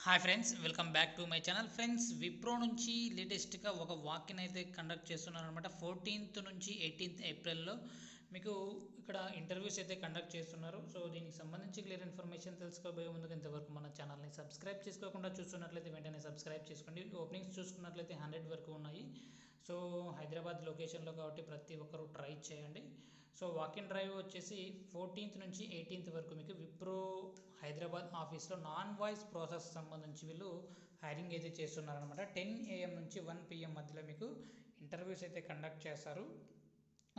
Hi friends, welcome back to my channel. Friends, Wipro నుంచి లేటెస్ట్గా ఒక వాకిన్ అయితే కండక్ట్ చేస్తున్నారు అనమాట. 14th నుంచి 18th ఏప్రిల్లో మీకు ఇక్కడ ఇంటర్వ్యూస్ అయితే కండక్ట్ చేస్తున్నారు. సో దీనికి సంబంధించి క్లియర్ ఇన్ఫర్మేషన్ తెలుసుకోబోయే ముందుకు ఇంతవరకు మన ఛానల్ని సబ్స్క్రైబ్ చేసుకోకుండా చూస్తున్నట్లయితే వెంటనే సబ్స్క్రైబ్ చేసుకోండి. ఓపెనింగ్స్ చూసుకున్నట్లయితే 100 వరకు ఉన్నాయి. సో హైదరాబాద్ లొకేషన్లో కాబట్టి ప్రతి ఒక్కరూ ట్రై చేయండి. సో వాకిన్ డ్రైవ్ వచ్చేసి 14th నుంచి 18th వరకు మీకు విప్రో హైదరాబాద్ ఆఫీస్లో నాన్ వాయిస్ ప్రాసెస్ సంబంధించి వీళ్ళు హైరింగ్ అయితే చేస్తున్నారనమాట. 10 AM నుంచి 1 PM మధ్యలో మీకు ఇంటర్వ్యూస్ అయితే కండక్ట్ చేస్తారు.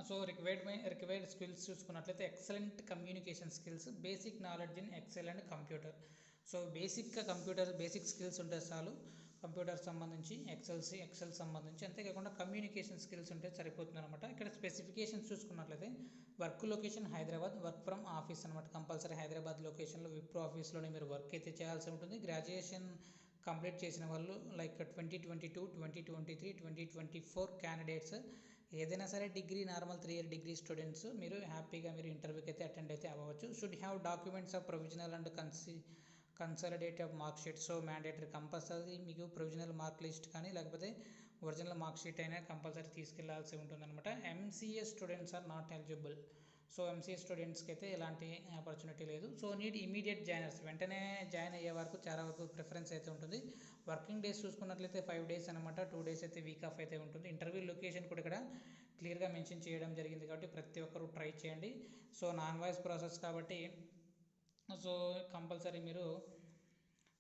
సో రిక్వైర్డ్ స్కిల్స్ చూసుకున్నట్లయితే excellent communication skills, basic knowledge in Excel and computer. So బేసిక్గా కంప్యూటర్ బేసిక్ స్కిల్స్ ఉంటే చాలు. కంప్యూటర్ సంబంధించి ఎక్సెల్ సంబంధించి, అంతేకాకుండా కమ్యూనికేషన్ స్కిల్స్ ఉంటే సరిపోతుంది అనమాట. ఇక్కడ స్పెసిఫికేషన్స్ చూసుకున్నట్లయితే work location Hyderabad, work from office అనమాట. కంపల్సరీ హైదరాబాద్ లొకేషన్లో విప్రో ఆఫీస్లోనే మీరు వర్క్ అయితే చేయాల్సి ఉంటుంది. గ్రాడ్యుయేషన్ కంప్లీట్ చేసిన వాళ్ళు లైక్ 2022, 2023, 2024 క్యాండిడేట్స్, ఏదైనా సరే degree, normal 3 year degree students మీరు హ్యాపీగా మీరు ఇంటర్వ్యూకి అయితే అటెండ్ అయితే అవ్వచ్చు. Should have documents of provisional and consolidated mark sheet. So mandatory compulsory మీకు ప్రొవిజనల్ మార్క్ లిస్ట్ కానీ లేకపోతే ఒరిజినల్ మార్క్ షీట్ అయినా కంపల్సరీ తీసుకెళ్లాల్సి ఉంటుందన్నమాట. MCA students are not eligible. So MCA స్టూడెంట్స్కి అయితే ఎలాంటి ఆపర్చునిటీ లేదు. సో నీడ్ ఇమీడియట్ జాయినర్స్, వెంటనే జాయిన్ అయ్యే వరకు చాలా వరకు ప్రిఫరెన్స్ అయితే ఉంటుంది. వర్కింగ్ డేస్ చూసుకున్నట్లయితే 5 days అనమాట. 2 days అయితే వీక్ ఆఫ్ అయితే ఉంటుంది. ఇంటర్వ్యూ లొకేషన్ కూడా ఇక్కడ క్లియర్గా మెన్షన్ చేయడం జరిగింది కాబట్టి ప్రతి ఒక్కరూ ట్రై చేయండి. సో నాన్ వాయిస్ ప్రాసెస్ కాబట్టి సో కంపల్సరీ మీరు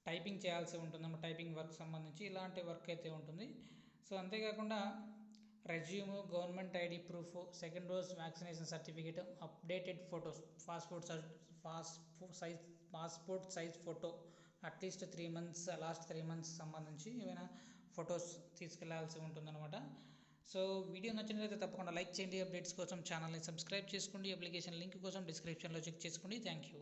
టైపింగ్ చేయాల్సి ఉంటుందన్నమాట. టైపింగ్ వర్క్ సంబంధించి ఇలాంటి వర్క్ అయితే ఉంటుంది. సో అంతేకాకుండా resume, government ID proof, second dose vaccination certificate, updated photos, passport size photo, at least 3 months, last 3 months సంబంధించి ఏమైనా ఫొటోస్ తీసుకెళ్లాల్సి ఉంటుందన్నమాట. సో వీడియో నచ్చినట్లయితే తప్పకుండా లైక్ చేయండి. అప్డేట్స్ కోసం ఛానల్ని సబ్స్క్రైబ్ చేసుకోండి. అప్లికేషన్ లింక్ కోసం డిస్క్రిప్షన్లో చెక్ చేసుకోండి. Thank you.